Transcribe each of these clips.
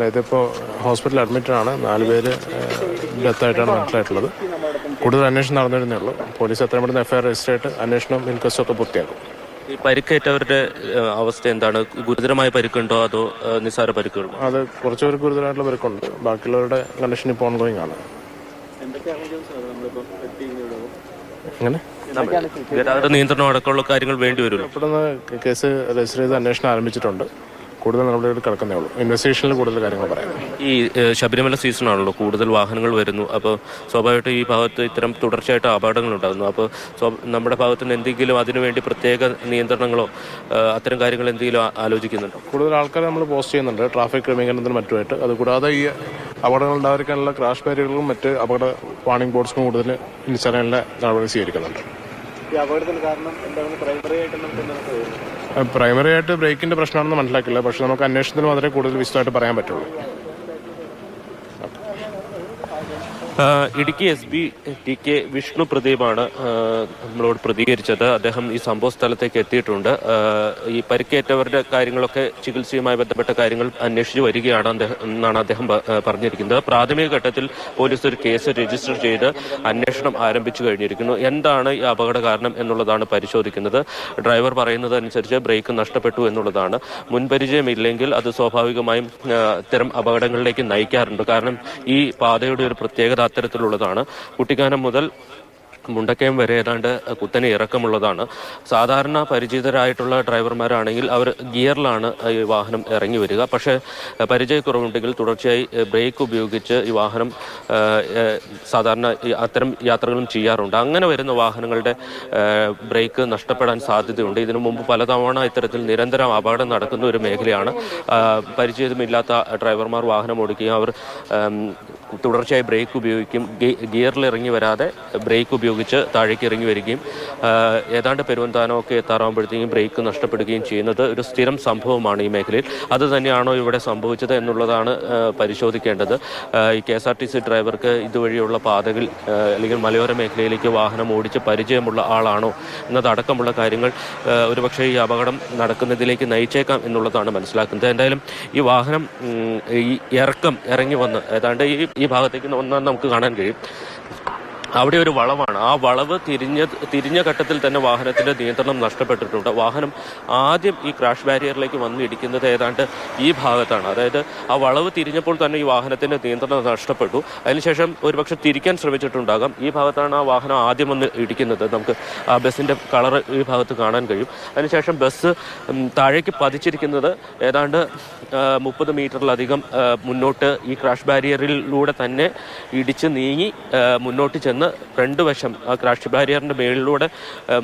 ഇതിപ്പോൾ ഹോസ്പിറ്റലിൽ അഡ്മിറ്റാണ്. 4 പേര് ഡെത്തായിട്ടാണ് മനസ്സിലായിട്ടുള്ളത്. കൂടുതൽ അന്വേഷണം നടന്നിരുന്നേ ഉള്ളൂ. പോലീസ് എത്രയും പെട്ടെന്ന് എഫ്ഐആർ രജിസ്റ്റർ ആയിട്ട് അന്വേഷണം ഇൻക്വസ്റ്റൊക്കെ പൂർത്തിയാക്കും. ഈ പരിക്കേറ്റവരുടെ അവസ്ഥ എന്താണ്? ഗുരുതരമായ പരിക്കുണ്ടോ അതോ നിസ്സാര പരിക്കുണ്ടോ? അത് കുറച്ചുപേർക്ക് ഗുരുതരമായിട്ടുള്ള പരിക്കുണ്ട്. ബാക്കിയുള്ളവരുടെ കണ്ടീഷൻ ഇപ്പോൾ ഓൺഗോയിങ് ആണ്. എങ്ങനെ ഗതാഗത നിയന്ത്രണം അടക്കമുള്ള കാര്യങ്ങൾ വേണ്ടി വരുമല്ലോ. പെട്ടെന്ന് കേസ് രജിസ്റ്റർ ചെയ്ത് അന്വേഷണം ആരംഭിച്ചിട്ടുണ്ട്. കൂടുതൽ നടപടികൾ കിടക്കുന്നേ ഉള്ളൂ. ഇൻവെസ്റ്റിഗേഷനിൽ കൂടുതൽ കാര്യങ്ങൾ പറയാം. ഈ ശബരിമല സീസണാണല്ലോ, കൂടുതൽ വാഹനങ്ങൾ വരുന്നു. അപ്പോൾ സ്വാഭാവികമായിട്ടും ഈ ഭാഗത്ത് ഇത്തരം തുടർച്ചയായിട്ട് അപകടങ്ങൾ ഉണ്ടാകുന്നു. അപ്പോൾ നമ്മുടെ ഭാഗത്ത് നിന്ന് എന്തെങ്കിലും അതിനുവേണ്ടി പ്രത്യേക നിയന്ത്രണങ്ങളോ അത്തരം കാര്യങ്ങൾ എന്തെങ്കിലും ആലോചിക്കുന്നുണ്ടോ? കൂടുതൽ ആൾക്കാർ നമ്മൾ പോസ്റ്റ് ചെയ്യുന്നുണ്ട് ട്രാഫിക് ക്രമീകരണത്തിന് മറ്റുമായിട്ട്. അതുകൂടാതെ ഈ അപകടങ്ങൾ ഉണ്ടായിരിക്കാനുള്ള ക്രാഷ് ബാരിയറുകളും മറ്റ് അപകട വാർണിംഗ് ബോർഡ്സും കൂടുതൽ ഇൻസ്റ്റാളിനുള്ള നടപടി സ്വീകരിക്കുന്നുണ്ട്. ഈ അപകടത്തിന് കാരണം എന്താണ്? പ്രൈമറി ആയിട്ട് ബ്രേക്കിന്റെ പ്രശ്നമാണെന്ന് മനസ്സിലാക്കില്ല. പക്ഷെ നമുക്ക് അന്വേഷണത്തിന് മാത്രമേ കൂടുതൽ വിശദമായിട്ട് പറയാൻ പറ്റുള്ളൂ. ഇടുക്കി SP TK വിഷ്ണു പ്രദീപാണ് നമ്മളോട് പ്രതികരിച്ചത്. അദ്ദേഹം ഈ സംഭവ സ്ഥലത്തേക്ക് എത്തിയിട്ടുണ്ട്. ഈ പരിക്കേറ്റവരുടെ കാര്യങ്ങളൊക്കെ ചികിത്സയുമായി ബന്ധപ്പെട്ട കാര്യങ്ങൾ അന്വേഷിച്ച് വരികയാണ് എന്നാണ് അദ്ദേഹം പറഞ്ഞിരിക്കുന്നത്. പ്രാഥമിക ഘട്ടത്തിൽ പോലീസ് ഒരു കേസ് രജിസ്റ്റർ ചെയ്ത് അന്വേഷണം ആരംഭിച്ചു കഴിഞ്ഞിരിക്കുന്നു. എന്താണ് ഈ അപകട കാരണം എന്നുള്ളതാണ് പരിശോധിക്കുന്നത്. ഡ്രൈവർ പറയുന്നത് അനുസരിച്ച് ബ്രേക്ക് നഷ്ടപ്പെട്ടു എന്നുള്ളതാണ്. മുൻപരിചയമില്ലെങ്കിൽ അത് സ്വാഭാവികമായും ഇത്തരം അപകടങ്ങളിലേക്ക് നയിക്കാറുണ്ട്. കാരണം ഈ പാതയുടെ ഒരു പ്രത്യേകത അത്തരത്തിലുള്ളതാണ്. കുട്ടിക്കാനം മുതൽ മുണ്ടക്കയം വരെ ഏതാണ്ട് കുത്തനെ ഇറക്കമുള്ളതാണ്. സാധാരണ പരിചിതരായിട്ടുള്ള ഡ്രൈവർമാരാണെങ്കിൽ അവർ ഗിയറിലാണ് ഈ വാഹനം ഇറങ്ങി വരിക. പക്ഷേ പരിചയക്കുറവുണ്ടെങ്കിൽ തുടർച്ചയായി ബ്രേക്ക് ഉപയോഗിച്ച് ഈ വാഹനം സാധാരണ അത്തരം യാത്രകളും ചെയ്യാറുണ്ട്. അങ്ങനെ വരുന്ന വാഹനങ്ങളുടെ ബ്രേക്ക് നഷ്ടപ്പെടാൻ സാധ്യതയുണ്ട്. ഇതിനു മുമ്പ് പലതവണ ഇത്തരത്തിൽ നിരന്തരം അപകടം നടക്കുന്ന ഒരു മേഖലയാണ്. പരിചയമില്ലാത്ത ഡ്രൈവർമാർ വാഹനം ഓടിക്കുകയും അവർ തുടർച്ചയായി ബ്രേക്ക് ഉപയോഗിക്കും. ഗിയറിൽ ഇറങ്ങി വരാതെ ബ്രേക്ക് ഉപയോഗിച്ച് താഴേക്ക് ഇറങ്ങി വരികയും ഏതാണ്ട് പെരുവന്താനമൊക്കെ എത്താറാകുമ്പോഴത്തേക്കും ബ്രേക്ക് നഷ്ടപ്പെടുകയും ചെയ്യുന്നത് ഒരു സ്ഥിരം സംഭവമാണ് ഈ മേഖലയിൽ. അത് തന്നെയാണോ ഇവിടെ സംഭവിച്ചത് എന്നുള്ളതാണ് പരിശോധിക്കേണ്ടത്. ഈ KSRTC ഡ്രൈവർക്ക് ഇതുവഴിയുള്ള പാതകൾ അല്ലെങ്കിൽ മലയോര മേഖലയിലേക്ക് വാഹനം ഓടിച്ച് പരിചയമുള്ള ആളാണോ എന്നതടക്കമുള്ള കാര്യങ്ങൾ ഒരുപക്ഷെ ഈ അപകടം നടക്കുന്നതിലേക്ക് നയിച്ചേക്കാം എന്നുള്ളതാണ് മനസ്സിലാക്കുന്നത്. എന്തായാലും ഈ വാഹനം ഈ ഇറങ്ങി വന്ന് ഏതാണ്ട് ഈ ഭാഗത്തേക്ക് ഒന്നാം നമുക്ക് കാണാൻ കഴിയും. അവിടെ ഒരു വളവാണ്. ആ വളവ് തിരിഞ്ഞ ഘട്ടത്തിൽ തന്നെ വാഹനത്തിന്റെ നിയന്ത്രണം നഷ്ടപ്പെട്ടിട്ടുണ്ട്. വാഹനം ആദ്യം ഈ ക്രാഷ് ബാരിയറിലേക്ക് വന്ന് ഇടിക്കുന്നത് ഏതാണ്ട് ഈ ഭാഗത്താണ്. അതായത് ആ വളവ് തിരിഞ്ഞപ്പോൾ തന്നെ ഈ വാഹനത്തിന്റെ നിയന്ത്രണം നഷ്ടപ്പെട്ടു. അതിനുശേഷം ഒരുപക്ഷെ തിരിക്കാൻ ശ്രമിച്ചിട്ടുണ്ടാകാം. ഈ ഭാഗത്താണ് ആ വാഹനം ആദ്യം വന്ന് ഇടിക്കുന്നത്. നമുക്ക് ആ ബസ്സിന്റെ കളർ ഈ ഭാഗത്ത് കാണാൻ കഴിയും. അതിനുശേഷം ബസ് താഴേക്ക് പതിച്ചിരിക്കുന്നത് ഏതാണ്ട് 30 മീറ്ററിലധികം മുന്നോട്ട് ഈ ക്രാഷ് ബാരിയറിലൂടെ തന്നെ ഇടിച്ച് നീങ്ങി മുന്നോട്ട് ചെന്ന് ഫ്രണ്ട് വശം ആ ക്രാഷ് ബാരിയറിന്റെ മേളിലൂടെ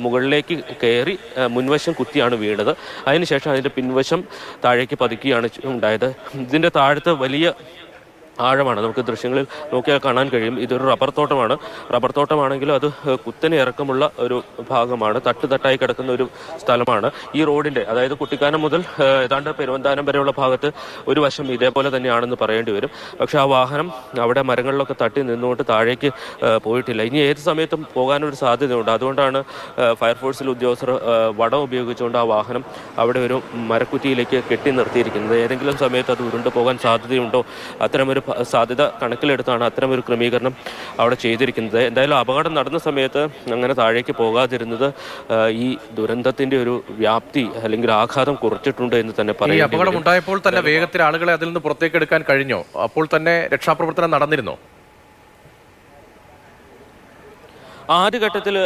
മുകളിലേക്ക് കയറി മുൻവശം കുത്തിയാണ് വീണത്. അതിനുശേഷം അതിന്റെ പിൻവശം താഴേക്ക് പതിക്കുകയാണ് ഉണ്ടായത്. ഇതിന്റെ താഴത്ത് വലിയ ആഴമാണ്. നമുക്ക് ദൃശ്യങ്ങളിൽ നോക്കിയാൽ കാണാൻ കഴിയും. ഇതൊരു റബ്ബർ തോട്ടമാണ്. റബ്ബർ തോട്ടമാണെങ്കിലും അത് കുത്തനെ ഇറക്കമുള്ള ഒരു ഭാഗമാണ്. തട്ടായി കിടക്കുന്ന ഒരു സ്ഥലമാണ്. ഈ റോഡിന്റെ, അതായത് കുട്ടിക്കാനം മുതൽ ഏതാണ്ട് പെരുവന്താനം വരെയുള്ള ഭാഗത്ത് ഒരു വശം ഇതേപോലെ തന്നെയാണെന്ന് പറയേണ്ടി വരും. പക്ഷെ ആ വാഹനം അവിടെ മരങ്ങളിലൊക്കെ തട്ടി നിന്നുകൊണ്ട് താഴേക്ക് പോയിട്ടില്ല. ഇനി ഏത് സമയത്തും പോകാനൊരു സാധ്യതയുണ്ട്. അതുകൊണ്ടാണ് ഫയർഫോഴ്സിൽ ഉദ്യോഗസ്ഥർ വടം ഉപയോഗിച്ചുകൊണ്ട് ആ വാഹനം അവിടെ ഒരു മരക്കുറ്റിയിലേക്ക് കെട്ടി നിർത്തിയിരിക്കുന്നത്. ഏതെങ്കിലും സമയത്ത് അത് ഉരുണ്ടു പോകാൻ സാധ്യതയുണ്ടോ, അത്തരമൊരു സാധ്യത കണക്കിലെടുത്താണ് അത്തരമൊരു ക്രമീകരണം അവിടെ ചെയ്തിരിക്കുന്നത്. എന്തായാലും അപകടം നടന്ന സമയത്ത് അങ്ങനെ താഴേക്ക് പോകാതിരുന്നത് ഈ ദുരന്തത്തിന്റെ ഒരു വ്യാപ്തി അല്ലെങ്കിൽ ആഘാതം കുറച്ചിട്ടുണ്ട് എന്ന് തന്നെ പറയാം. ഈ അപകടം ഉണ്ടായപ്പോൾ തന്നെ വേഗത്തിൽ ആളുകളെ അതിൽ നിന്ന് പുറത്തേക്ക് എടുക്കാൻ കഴിഞ്ഞോ? അപ്പോൾ തന്നെ രക്ഷാപ്രവർത്തനം നടന്നിരുന്നോ? ആദ്യഘട്ടത്തിൽ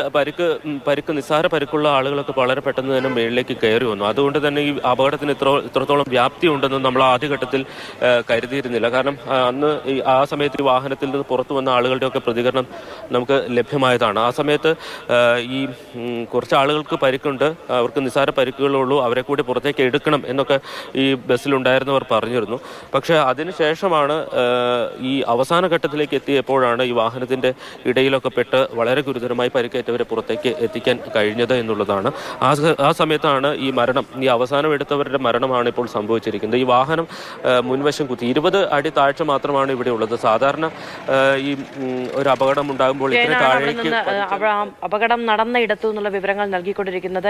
പരിക്ക് നിസ്സാര പരിക്കുള്ള ആളുകളൊക്കെ വളരെ പെട്ടെന്ന് തന്നെ മേളിലേക്ക് കയറി വന്നു. അതുകൊണ്ട് തന്നെ ഈ അപകടത്തിന് ഇത്രത്തോളം വ്യാപ്തി ഉണ്ടെന്ന് നമ്മൾ ആദ്യഘട്ടത്തിൽ കരുതിയിരുന്നില്ല. കാരണം അന്ന് ആ സമയത്ത് ഈ വാഹനത്തിൽ നിന്ന് പുറത്തു വന്ന ആളുകളുടെയൊക്കെ പ്രതികരണം നമുക്ക് ലഭ്യമായതാണ്. ആ സമയത്ത് ഈ കുറച്ച് ആളുകൾക്ക് പരിക്കുണ്ട്, അവർക്ക് നിസ്സാര പരിക്കുകളുള്ളൂ, അവരെ കൂടി പുറത്തേക്ക് എടുക്കണം എന്നൊക്കെ ഈ ബസ്സിലുണ്ടായിരുന്നവർ പറഞ്ഞിരുന്നു. പക്ഷേ അതിനുശേഷമാണ് ഈ അവസാന ഘട്ടത്തിലേക്ക് എത്തിയപ്പോഴാണ് ഈ വാഹനത്തിൻ്റെ ഇടയിലൊക്കെ പെട്ട് വളരെ ഗുരുതരമായി പരിക്കേറ്റവരെ പുറത്തേക്ക് എത്തിക്കാൻ കഴിഞ്ഞത് എന്നുള്ളതാണ്. ആ സമയത്താണ് ഈ അവസാനം എടുത്തവരുടെ മരണമാണ് ഇപ്പോൾ സംഭവിച്ചിരിക്കുന്നത്. ഈ വാഹനം മുൻവശം കുത്തി 20 അടി താഴ്ച മാത്രമാണ് ഇവിടെ ഉള്ളത്. സാധാരണ ഈ ഒരു അപകടം ഉണ്ടാകുമ്പോൾ ഇത്ര താഴേക്ക് അപകടം നടന്ന ഇടത്തു നിന്നുള്ള വിവരങ്ങൾ നൽകിക്കൊണ്ടിരിക്കുന്നത്